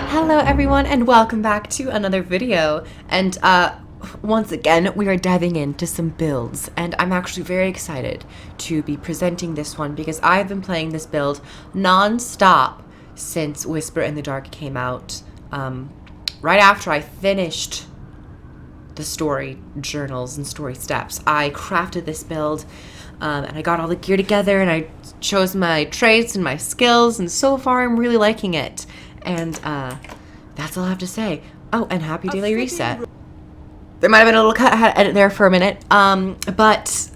Hello everyone and welcome back to another video, and once again we are diving into some builds, and I'm actually very excited to be presenting this one because I've been playing this build non-stop since Whisper in the Dark came out, right after I finished the story journals and story steps. I crafted this build and I got all the gear together and I chose my traits and my skills, and so far I'm really liking it. And that's all I have to say. Oh, and happy daily reset. There might have been a little cut edit there for a minute. But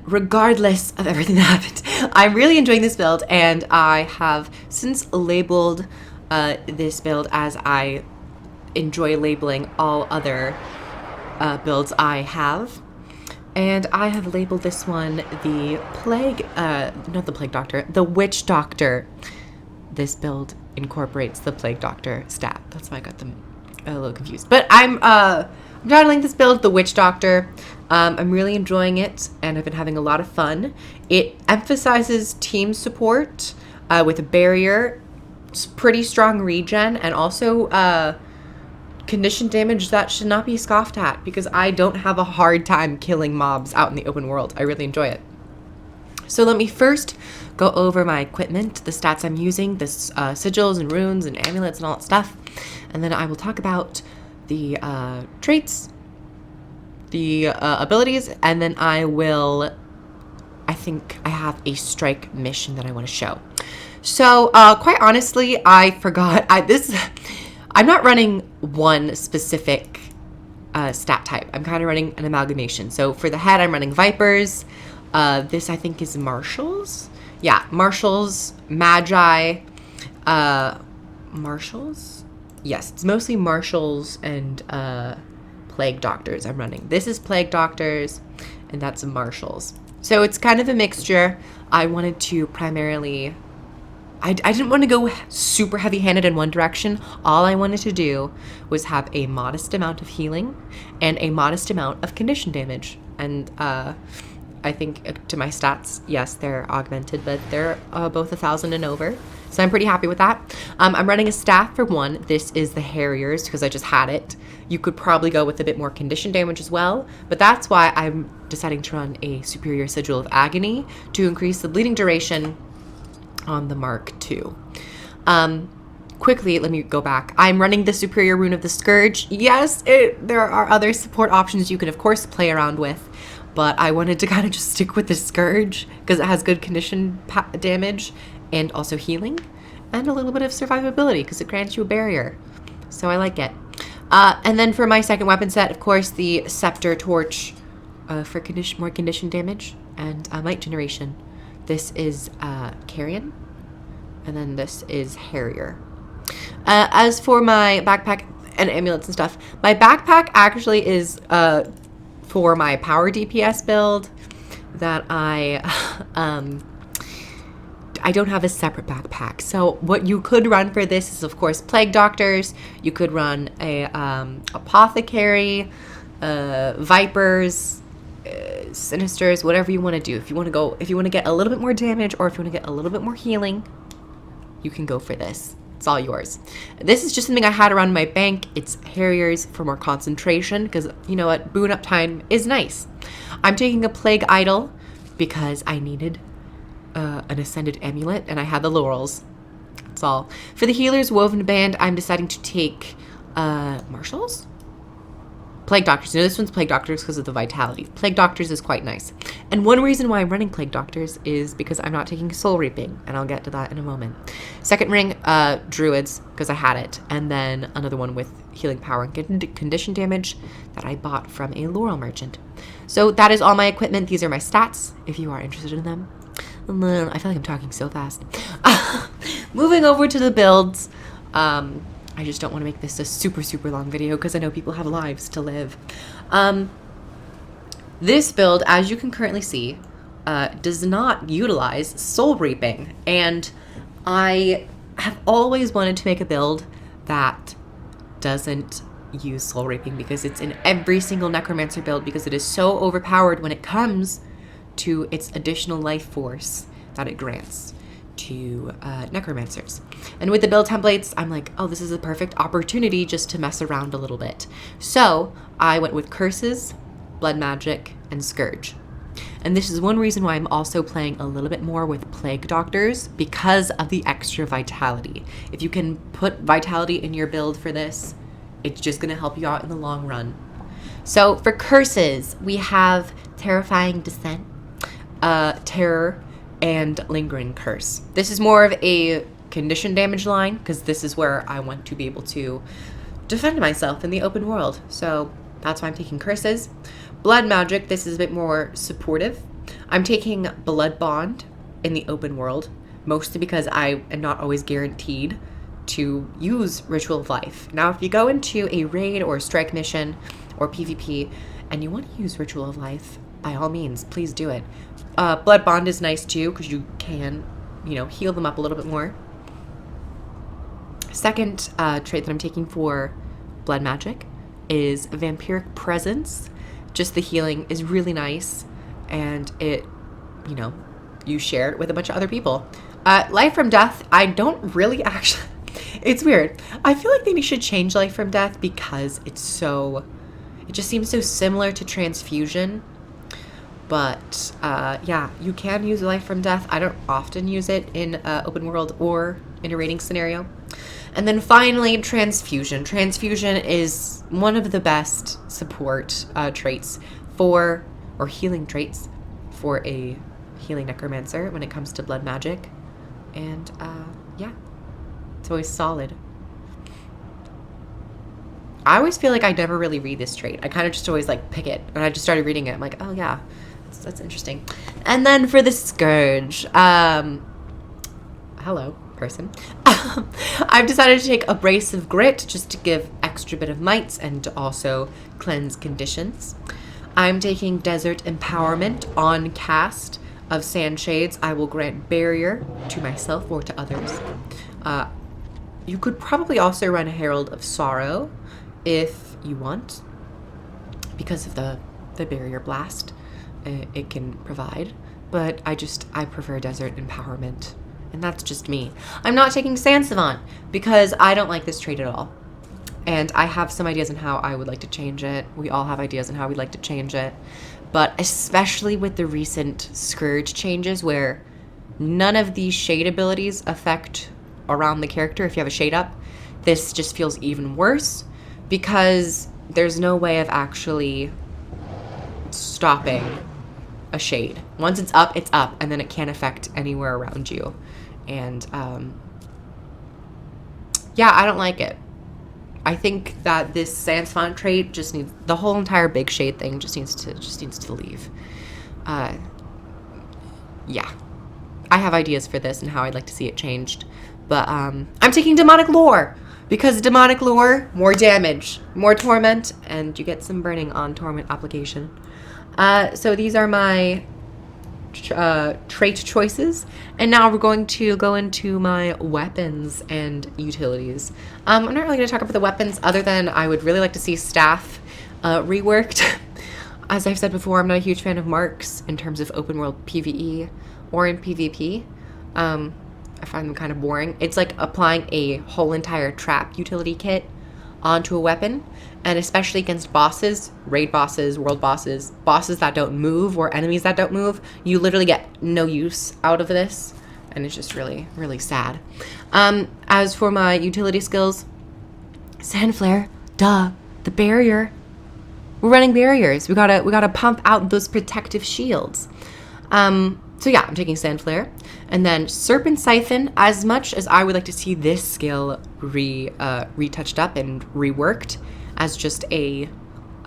regardless of everything that happened, I'm really enjoying this build, and I have since labeled this build as I enjoy labeling all other builds I have. And I have labeled this one the Plague, not the Plague Doctor, the Witch Doctor. This build incorporates the Plague Doctor stat. That's why I got them a little confused. But I'm titling this build the Witch Doctor. I'm really enjoying it, and I've been having a lot of fun. It emphasizes team support with a barrier, pretty strong regen, and also condition damage that should not be scoffed at, because I don't have a hard time killing mobs out in the open world. I really enjoy it. So let me first go over my equipment, the stats I'm using, the sigils and runes and amulets and all that stuff. And then I will talk about the traits, the abilities, and then I think I have a strike mission that I want to show. So quite honestly, I forgot, I'm not running one specific stat type. I'm kind of running an amalgamation. So for the head, I'm running Vipers. This I think is Marshals. Yeah, Marshals, Magi, Marshals? Yes, it's mostly Marshals and Plague Doctors I'm running. This is Plague Doctors, and that's Marshals. So it's kind of a mixture. I wanted to primarily... I didn't want to go super heavy-handed in one direction. All I wanted to do was have a modest amount of healing and a modest amount of condition damage. And I think to my stats, yes, they're augmented, but they're both 1,000 and over. So I'm pretty happy with that. I'm running a staff for one. This is the Harriers because I just had it. You could probably go with a bit more condition damage as well, but that's why I'm deciding to run a Superior Sigil of Agony to increase the bleeding duration on the Mark II. Quickly, let me go back. I'm running the Superior Rune of the Scourge. Yes, there are other support options you can, of course, play around with, but I wanted to kind of just stick with the Scourge because it has good condition damage and also healing and a little bit of survivability because it grants you a barrier. So I like it. And then for my second weapon set, of course, the Scepter Torch for more condition damage and Might Generation. This is Carrion, and then this is Harrier. As for my backpack and amulets and stuff, my backpack actually is for my power DPS build that I don't have a separate backpack. So what you could run for this is, of course, Plague Doctors. You could run a Apothecary, Vipers, Sinisters, whatever you want to do. If you want to get a little bit more damage, or if you want to get a little bit more healing, you can go for this. It's all yours. This is just something I had around my bank. It's Harriers for more concentration because, you know what, boon up time is nice. I'm taking a Plague Idol because I needed an Ascended Amulet, and I had the Laurels. That's all. For the Healer's Woven Band, I'm deciding to take Marshals? Plague Doctors. You know, this one's Plague Doctors because of the vitality. Plague Doctors is quite nice. And one reason why I'm running Plague Doctors is because I'm not taking Soul Reaping, and I'll get to that in a moment. Second ring, Druids, because I had it. And then another one with Healing Power and Condition Damage that I bought from a Laurel Merchant. So that is all my equipment. These are my stats, if you are interested in them. And then, I feel like I'm talking so fast. Moving over to the builds. I just don't want to make this a super, super long video because I know people have lives to live. This build, as you can currently see, does not utilize Soul Reaping. And I have always wanted to make a build that doesn't use Soul Reaping because it's in every single Necromancer build because it is so overpowered when it comes to its additional life force that it grants to Necromancers. And with the build templates, I'm like, oh, this is a perfect opportunity just to mess around a little bit. So I went with Curses, Blood Magic, and Scourge. And this is one reason why I'm also playing a little bit more with Plague Doctors because of the extra vitality. If you can put vitality in your build for this, it's just going to help you out in the long run. So for Curses, we have Terrifying Descent, Terror, and Lingering Curse. This is more of a condition damage line because this is where I want to be able to defend myself in the open world. So that's why I'm taking Curses. Blood Magic, this is a bit more supportive. I'm taking Blood Bond in the open world, mostly because I am not always guaranteed to use Ritual of Life. Now, if you go into a raid or a strike mission or PvP and you want to use Ritual of Life, by all means, please do it. Blood Bond is nice too because you can, heal them up a little bit more. Second trait that I'm taking for Blood Magic is Vampiric Presence. Just the healing is really nice, and it, you share it with a bunch of other people. Life from Death, I don't really actually... It's weird. I feel like they should change Life from Death because it just seems so similar to Transfusion. But yeah, you can use Life from Death. I don't often use it in open world or in a raiding scenario. And then finally, Transfusion. Transfusion is one of the best support traits or healing traits for a healing Necromancer when it comes to blood magic. And yeah, it's always solid. I always feel like I never really read this trait. I kind of just always pick it. And I just started reading it. I'm like, oh yeah, that's interesting. And then for the Scourge, hello, person. I've decided to take Abrasive Grit just to give extra bit of mites and to also cleanse conditions. I'm taking Desert Empowerment on cast of Sandshades. I will grant Barrier to myself or to others. You could probably also run Herald of Sorrow if you want, because of the Barrier Blast it can provide. But I prefer Desert Empowerment. And that's just me. I'm not taking Sand Savant because I don't like this trait at all. And I have some ideas on how I would like to change it. We all have ideas on how we'd like to change it. But especially with the recent Scourge changes where none of these shade abilities affect around the character if you have a shade up, this just feels even worse because there's no way of actually stopping a shade. Once it's up, and then it can't affect anywhere around you. And yeah, I don't like it. I think that this Sand Savant trait just needs, the whole entire big shade thing just needs to leave. Yeah, I have ideas for this and how I'd like to see it changed, but I'm taking Demonic Lore because Demonic Lore, more damage, more torment, and you get some burning on torment application. So these are my trait choices, and now we're going to go into my weapons and utilities. I'm not really going to talk about the weapons other than I would really like to see staff reworked. As I've said before, I'm not a huge fan of marks in terms of open world PvE or in PvP. I find them kind of boring. It's like applying a whole entire trap utility kit onto a weapon, and especially against bosses, raid bosses, world bosses, bosses that don't move or enemies that don't move, you literally get no use out of this, and it's just really, really sad. As for my utility skills, Sand Flare, duh, the Barrier, We're running barriers. We gotta pump out those protective shields. So yeah, I'm taking Sand Flare. And then Serpent Siphon. As much as I would like to see this skill retouched up and reworked as just a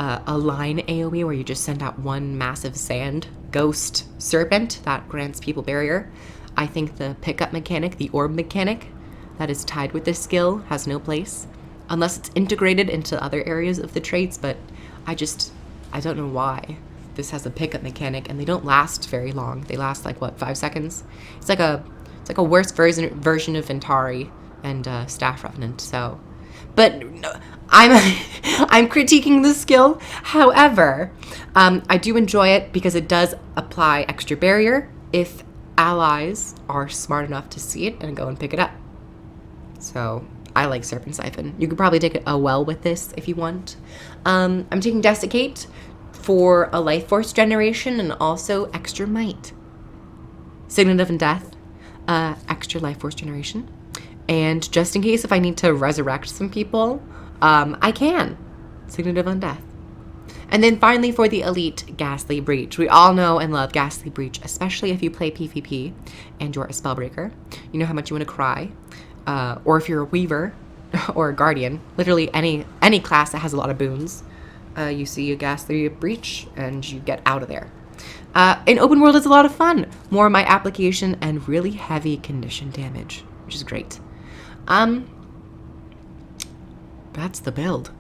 line AoE where you just send out one massive sand ghost serpent that grants people barrier, I think the pickup mechanic, the orb mechanic that is tied with this skill has no place unless it's integrated into other areas of the traits, but I don't know why this has a pickup mechanic, and they don't last very long. They last like what, 5 seconds? It's like a worse version of Ventari and Staff Revenant. So, but I'm critiquing the skill. However, I do enjoy it because it does apply extra barrier if allies are smart enough to see it and go and pick it up. So I like Serpent Siphon. You could probably take a well with this if you want. I'm taking Desiccate for a life force generation and also extra might. Signet of Death, extra life force generation. And just in case if I need to resurrect some people, I can. Signet of Undeath. And then finally for the elite, Ghastly Breach. We all know and love Ghastly Breach, especially if you play PvP and you're a Spellbreaker. You know how much you want to cry. Or if you're a Weaver or a Guardian, literally any class that has a lot of boons. You see a Ghastly Breach and you get out of there. In open world, it's a lot of fun. More might application and really heavy condition damage, which is great. That's the build.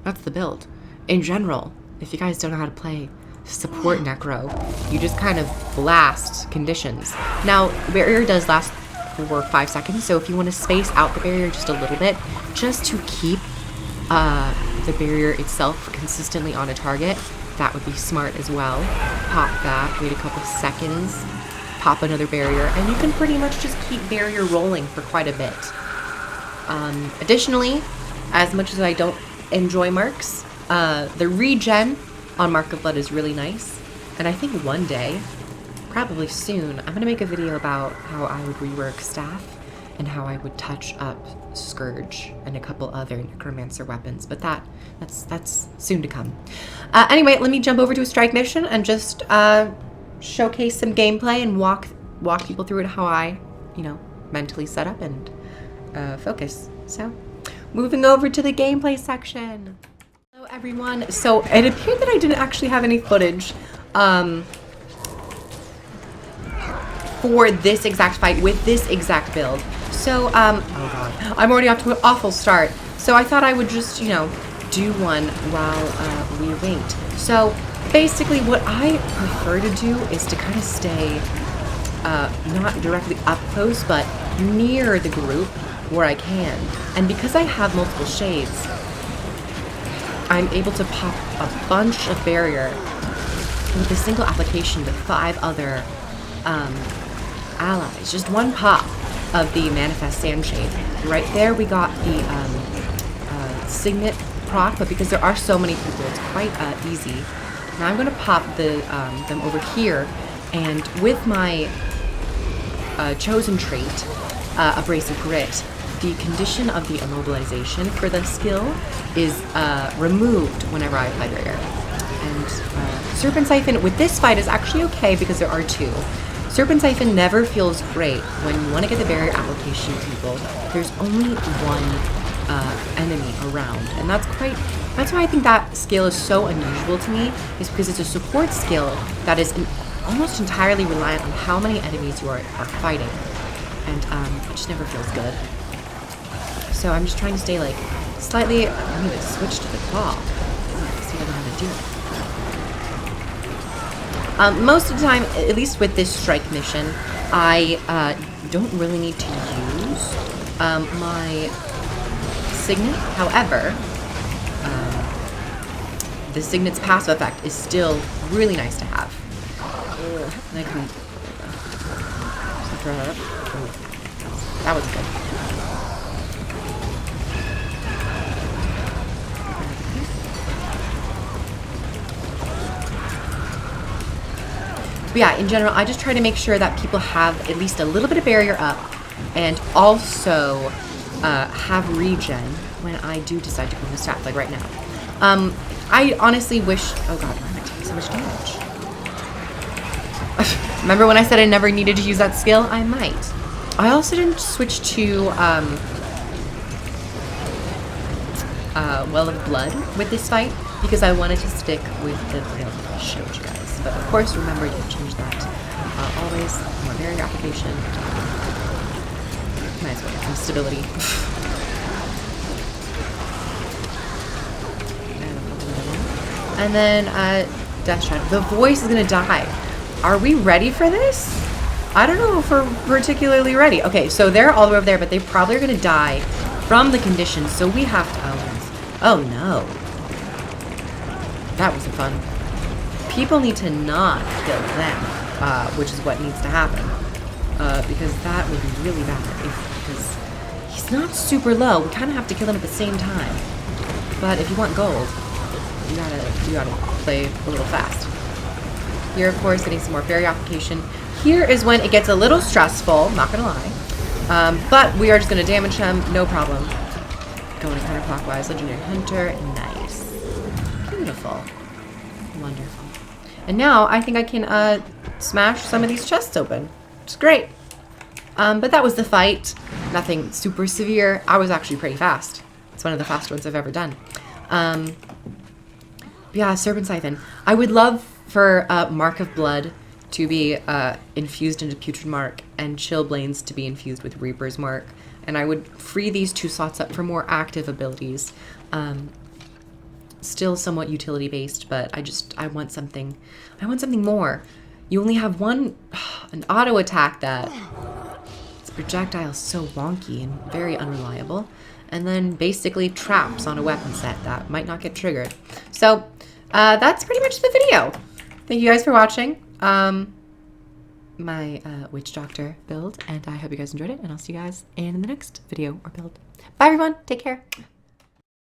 That's the build. In general, if you guys don't know how to play support Necro, you just kind of blast conditions. Now, barrier does last for 5 seconds, so if you want to space out the barrier just a little bit, just to keep the barrier itself consistently on a target, that would be smart as well. Pop that, wait a couple seconds, pop another barrier, and you can pretty much just keep barrier rolling for quite a bit. Additionally, as much as I don't enjoy marks, the regen on Mark of Blood is really nice, and I think one day, probably soon, I'm going to make a video about how I would rework Staff and how I would touch up Scourge and a couple other Necromancer weapons, but that's soon to come. Anyway, let me jump over to a strike mission and just showcase some gameplay and walk people through it how I, mentally set up and focus. So, moving over to the gameplay section. Hello everyone. So it appeared that I didn't actually have any footage for this exact fight with this exact build. So, oh god, I'm already off to an awful start. So I thought I would just, do one while we wait. So basically what I prefer to do is to kind of stay not directly up close, but near the group where I can. And because I have multiple shades, I'm able to pop a bunch of barrier with a single application to 5 other allies. Just one pop of the Manifest Sandshade. Right there we got the Signet proc, but because there are so many people, it's quite easy. Now I'm going to pop them over here, and with my chosen trait, Abrasive Grit, the condition of the immobilization for the skill is removed whenever I apply barrier. And Serpent Siphon with this fight is actually okay because there are 2. Serpent Siphon never feels great when you want to get the barrier application to people. There's only one enemy around, and that's why I think that skill is so unusual to me, is because it's a support skill that is almost entirely reliant on how many enemies you are fighting, and it just never feels good. So I'm just trying to stay like slightly. I need to switch to the claw. See what I know how to do. Most of the time, at least with this strike mission, I don't really need to use my Signet. However, the Signet's passive effect is still really nice to have. And I can throw that up. Ooh, that was good. But yeah, in general, I just try to make sure that people have at least a little bit of barrier up, and also have regen when I do decide to go to staff, like right now. I honestly wish... Oh god, why am I taking so much damage? Remember when I said I never needed to use that skill? I might. I also didn't switch to Well of Blood with this fight because I wanted to stick with the build I showed you guys. But of course, remember you can change that. Always more barrier application. Might as well get some stability. And then Death Shadow. The voice is gonna die. Are we ready for this? I don't know if we're particularly ready. Okay, so they're all the way over there, but they probably are gonna die from the conditions, so we have to... Oh no. That wasn't fun. People need to not kill them, which is what needs to happen. Because that would be really bad. Because he's not super low. We kind of have to kill him at the same time. But if you want gold, you gotta play a little fast. Here, of course, getting some more berry application. Here is when it gets a little stressful, not gonna lie. But we are just gonna damage him, no problem. Going counterclockwise, Legendary Hunter, nice. Beautiful. Wonderful. And now I think I can smash some of these chests open. It's great. But that was the fight. Nothing super severe. I was actually pretty fast. It's one of the fastest ones I've ever done. Yeah, Serpent Siphon. I would love for Mark of Blood to be infused into Putrid Mark and Chillblains to be infused with Reaper's Mark. And I would free these 2 slots up for more active abilities. Still somewhat utility based, but I want something more. You only have an auto attack that its projectile is so wonky and very unreliable. And then basically traps on a weapon set that might not get triggered. So that's pretty much the video. Thank you guys for watching my Witch Doctor build, and I hope you guys enjoyed it, and I'll see you guys in the next video or build. Bye everyone, take care.